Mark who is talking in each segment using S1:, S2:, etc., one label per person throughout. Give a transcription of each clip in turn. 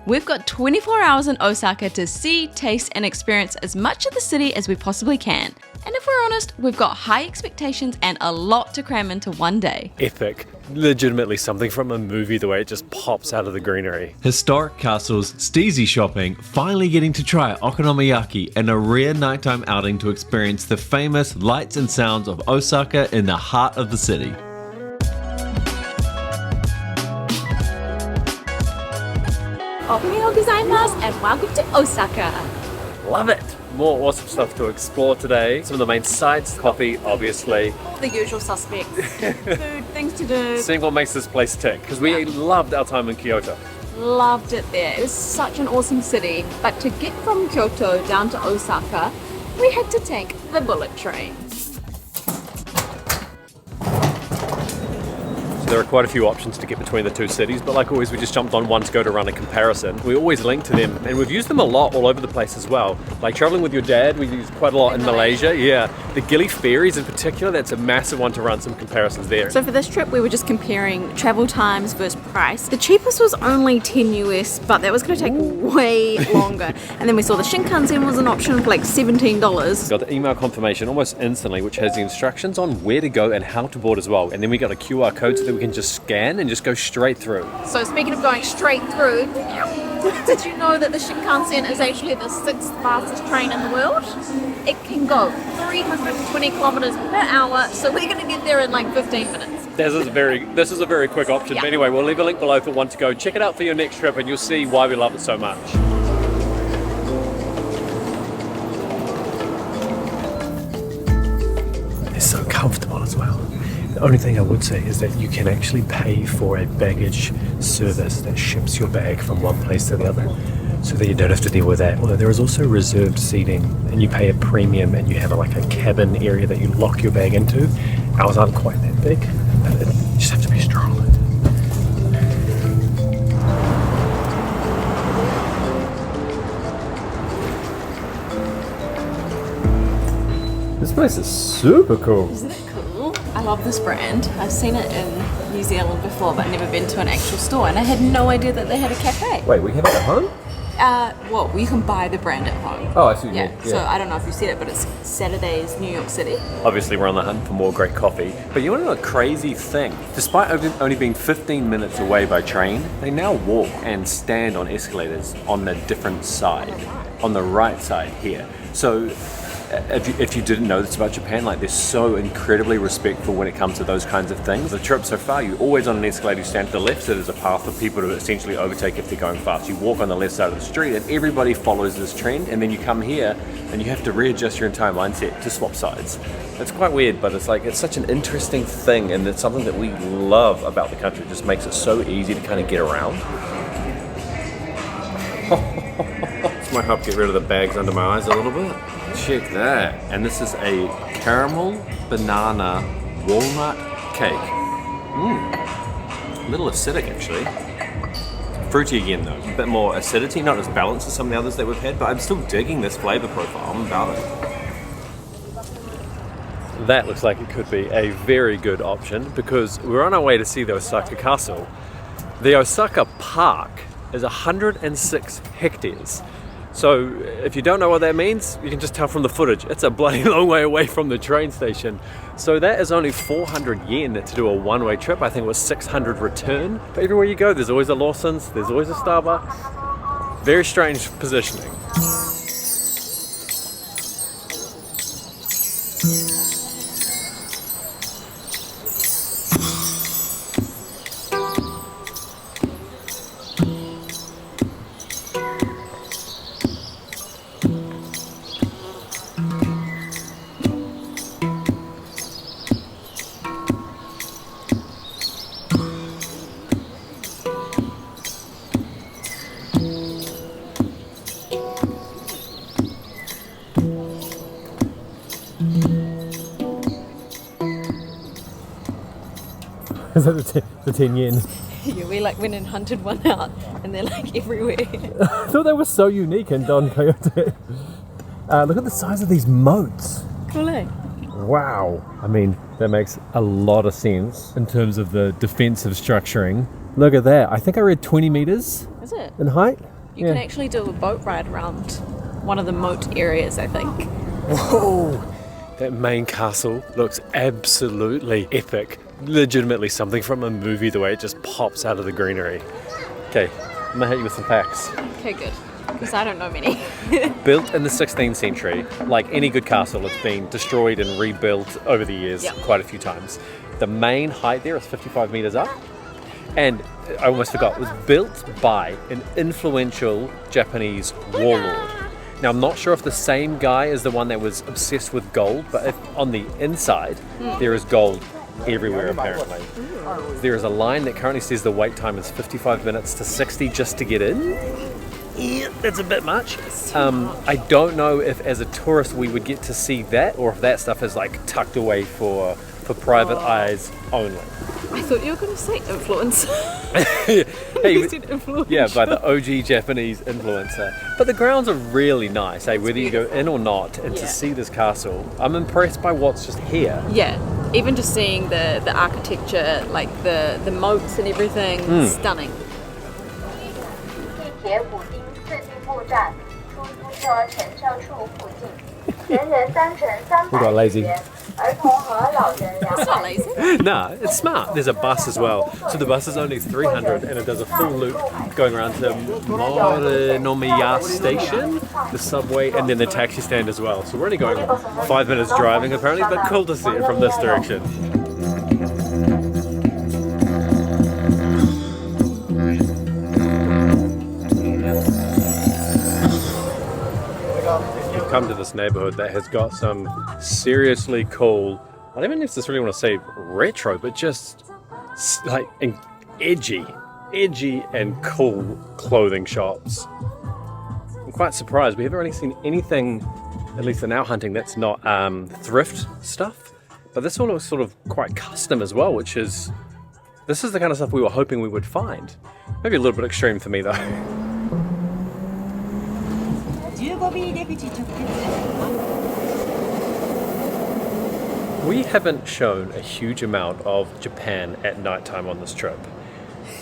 S1: We've got 24 hours in Osaka to see, taste, and experience as much of the city as we possibly can. And if we're honest, we've got high expectations and a lot to cram into one day.
S2: Epic. Legitimately something from a movie, the way it just pops out of the greenery.
S3: Historic castles, steezy shopping, finally getting to try Okonomiyaki, and a rare nighttime outing to experience the famous lights and sounds of Osaka in the heart of the city.
S1: Okonomiyaki gozaimasu and welcome to Osaka.
S2: Love it! More awesome stuff to explore today. Some of the main sites, coffee, obviously.
S1: The usual suspects. Food, things to do.
S2: Seeing what makes this place tick, because we loved our time in Kyoto.
S1: Loved it there. It was such an awesome city. But to get from Kyoto down to Osaka, we had to take the bullet train.
S2: There are quite a few options to get between the two cities, but like always we just jumped on one to go to run a comparison. We always link to them, and we've used them a lot all over the place as well. Like traveling with your dad, we use quite a lot in Malaysia. Yeah, the Gili ferries in particular, that's a massive one to run some comparisons there.
S1: So for this trip we were just comparing travel times versus price. The cheapest was only 10 US, but that was going to take way longer. And then we saw the Shinkansen was an option for like $17.
S2: Got the email confirmation almost instantly, which has the instructions on where to go and how to board as well. And then we got a QR code so that we can just scan and just go straight through.
S1: So speaking of going straight through, did you know that the Shinkansen is actually the 6th fastest train in the world? It can go 320 kilometers per hour, so we're going to get there in like 15 minutes.
S2: This is a very quick option.
S1: Yeah.
S2: But anyway, we'll leave a link below for one to go. Check it out for your next trip and you'll see why we love it so much. It's so comfortable as well. The only thing I would say is that you can actually pay for a baggage service that ships your bag from one place to the other, so that you don't have to deal with that. Although there is also reserved seating, and you pay a premium and you have like a cabin area that you lock your bag into. Ours aren't quite that big, but you just have to be strong. This place is super cool.
S1: Isn't it cool? I love this brand. I've seen it in New Zealand before, but never been to an actual store, and I had no idea that they had a cafe.
S2: Wait, we have it at home?
S1: Well, you can buy the brand at home.
S2: Oh, I see what you
S1: Yeah.
S2: mean.
S1: So I don't know if you've seen it, but it's Saturday's New York City.
S2: Obviously, we're on the hunt for more great coffee. But you want to know a crazy thing? Despite only being 15 minutes away by train, they now walk and stand on escalators on the different side, on the right side here. So if you didn't know this about Japan, like they're so incredibly respectful when it comes to those kinds of things. The trip so far, you're always on an escalator, you stand to the left, so there's a path for people to essentially overtake if they're going fast. You walk on the left side of the street and everybody follows this trend, and then you come here and you have to readjust your entire mindset to swap sides. It's quite weird, but it's such an interesting thing, and it's something that we love about the country. It just makes it so easy to kind of get around. This might help get rid of the bags under my eyes a little bit. Check that. And this is a caramel banana walnut cake. A little acidic actually. Fruity again though. A bit more acidity, not as balanced as some of the others that we've had, but I'm still digging this flavor profile. I'm about it. That looks like it could be a very good option because we're on our way to see the Osaka Castle. The Osaka Park is 106 hectares. So if you don't know what that means, you can just tell from the footage. It's a bloody long way away from the train station. So that is only 400 yen to do a one-way trip. I think it was 600 return. But everywhere you go, there's always a Lawson's, there's always a Starbucks. Very strange positioning. Is that the 10 yen?
S1: Yeah, we like went and hunted one out, and they're like everywhere.
S2: I thought they were so unique in Don Quixote. Look at the size of these moats.
S1: Cool, eh?
S2: Wow. I mean, that makes a lot of sense in terms of the defensive structuring. Look at that. I think I read 20 meters
S1: Is it?
S2: in height.
S1: You can actually do a boat ride around one of the moat areas, I think.
S2: Whoa! That main castle looks absolutely epic. Legitimately something from a movie, the way it just pops out of the greenery. Okay, I'm gonna hit you with some facts.
S1: Okay, good. Because I don't know many.
S2: Built in the 16th century, like any good castle, it's been destroyed and rebuilt over the years quite a few times. The main height there is 55 meters up. And I almost forgot, it was built by an influential Japanese warlord. Now, I'm not sure if the same guy is the one that was obsessed with gold, but if on the inside, there is gold everywhere, apparently. There is a line that currently says the wait time is 55 minutes to 60 just to get in. Yeah, that's a bit much. I don't know if as a tourist we would get to see that, or if that stuff is like tucked away for private eyes only.
S1: I thought you were going to say influencer.
S2: Hey,
S1: You said influencer.
S2: yeah, by the OG Japanese influencer. But the grounds are really nice, whether you go in or not, and to see this castle, I'm impressed by what's just here.
S1: Yeah, even just seeing the architecture, like the moats and everything, stunning.
S2: We got lazy.
S1: It's not lazy.
S2: Nah, it's smart. There's a bus as well. So the bus is only 300 and it does a full loop going around to Okonomiyaki station, the subway, and then the taxi stand as well. So we're only going 5 minutes driving apparently, but cool to see it from this direction. Come to this neighborhood that has got some seriously cool, I don't even necessarily want to say retro, but just like edgy and cool clothing shops. I'm quite surprised. We haven't really seen anything, at least in our hunting, that's not thrift stuff. But this all looks sort of quite custom as well, this is the kind of stuff we were hoping we would find. Maybe a little bit extreme for me though. We haven't shown a huge amount of Japan at nighttime on this trip.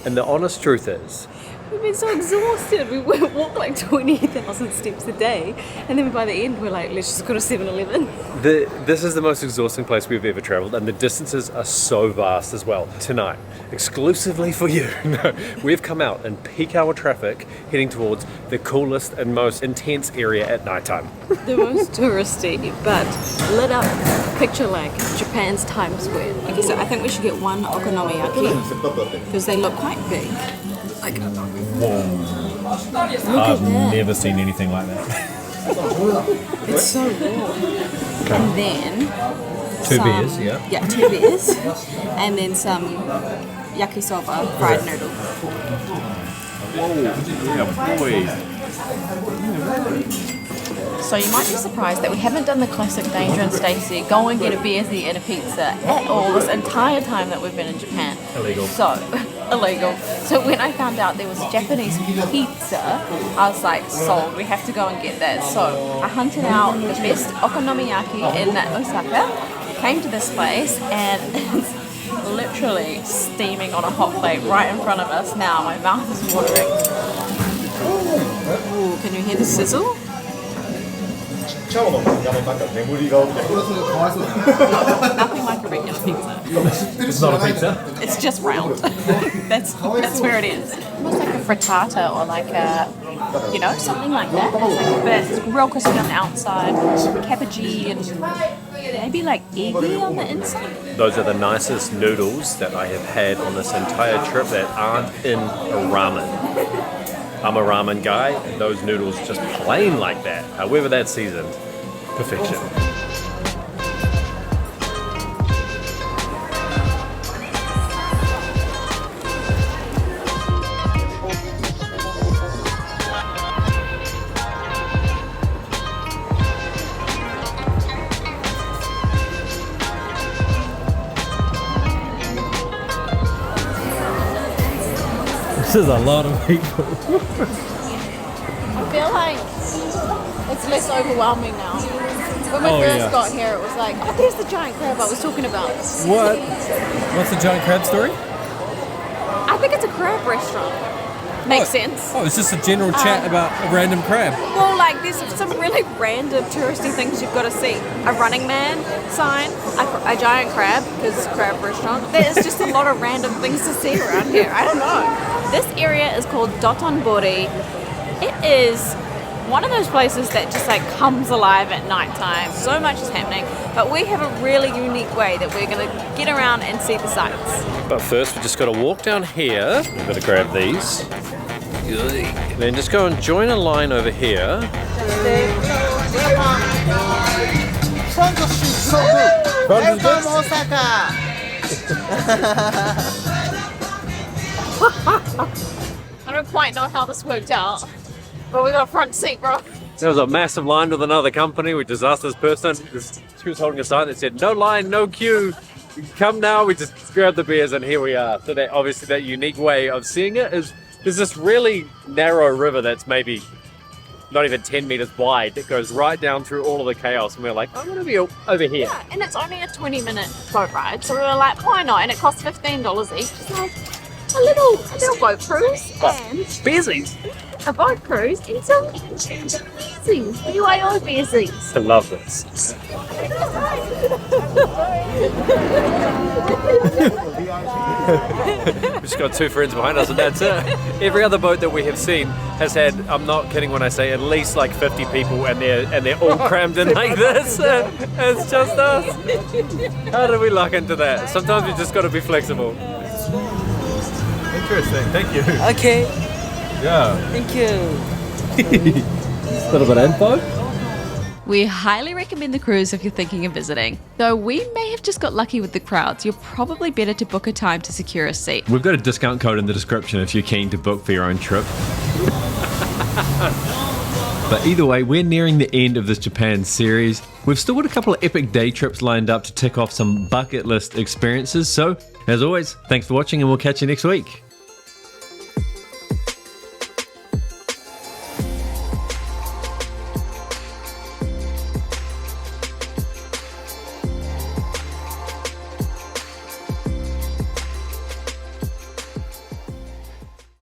S2: And the honest truth is,
S1: We've been so exhausted. We walk like 20,000 steps a day, and then by the end we're like, let's just go to 7-Eleven.
S2: this is the most exhausting place we've ever traveled, and the distances are so vast as well. Tonight, exclusively for you, we've come out in peak hour traffic heading towards the coolest and most intense area at nighttime.
S1: The most touristy, but lit up picture like Japan's Times Square. Okay, so I think we should get one okonomiyaki because they look quite big. Like,
S2: I've never seen anything like that.
S1: it's so raw.
S2: Okay.
S1: And then
S2: Two beers, yeah.
S1: Yeah, 2 beers, and then some yakisoba fried noodle.
S2: Yeah, boy.
S1: So you might be surprised that we haven't done the classic Dane and Stacey, go and get a beersy and a pizza at all this entire time that we've been in Japan.
S2: Illegal.
S1: So, illegal. So when I found out there was Japanese pizza, I was like, sold, we have to go and get that. So I hunted out the best okonomiyaki in Osaka, came to this place, and it's literally steaming on a hot plate right in front of us now. My mouth is watering. Ooh, can you hear the sizzle?
S2: Nothing
S1: like a regular pizza.
S2: It's not a pizza.
S1: It's just round. that's where it is. Almost like a frittata or like a, something like that. It's like real crispy on the outside, cabbagey and maybe like eggy on the inside.
S2: Those are the nicest noodles that I have had on this entire trip that aren't in a ramen. I'm a ramen guy, and those noodles just plain like that, however that's seasoned. Perfection. This is a lot of people.
S1: I feel like it's less overwhelming now. When we first got here, it was like, oh, there's the giant crab I was talking about.
S2: What? What's the giant crab story?
S1: I think it's a crab restaurant. Makes sense.
S4: Oh, it's just a general chat about a random crab.
S1: Well, like there's some really random touristy things you've got to see. A Running Man sign, a giant crab, because crab restaurant. There's just a lot of random things to see around here. I don't know. This area is called Dotonburi. It is one of those places that just like comes alive at night time. So much is happening, but we have a really unique way that we're going to get around and see the sights.
S2: But first, we just got to walk down here. We've got to grab these. Then just go and join a line over here.
S5: Front of street so good. Welcome Osaka.
S1: I don't quite know how this worked out, but we got a front seat, bro.
S2: There was a massive line with another company. We just asked this person. She was holding a sign that said, "No line, no queue. Come now." We just grabbed the beers and here we are. So that obviously that unique way of seeing it is there's this really narrow river that's maybe not even 10 meters wide that goes right down through all of the chaos. And we're like, I'm going to be over here.
S1: Yeah, and it's only a 20-minute boat ride, so we were like, why not? And it costs $15 each. So a little boat cruise and
S2: Beersies.
S1: a boat cruise and some beersies. BYO beersies.
S2: I love this. We've just got two friends behind us and that's it. Every other boat that we have seen has had, I'm not kidding when I say at least like 50 people and they're all crammed in like this. It's just us. How did we luck into that? Sometimes you just got to be flexible. Interesting, thank you.
S5: Okay.
S2: Yeah.
S5: Thank you.
S2: A little bit of info.
S6: We highly recommend the cruise if you're thinking of visiting. Though we may have just got lucky with the crowds, you're probably better to book a time to secure a seat.
S3: We've got a discount code in the description if you're keen to book for your own trip. But either way, we're nearing the end of this Japan series. We've still got a couple of epic day trips lined up to tick off some bucket list experiences. So, as always, thanks for watching and we'll catch you next week.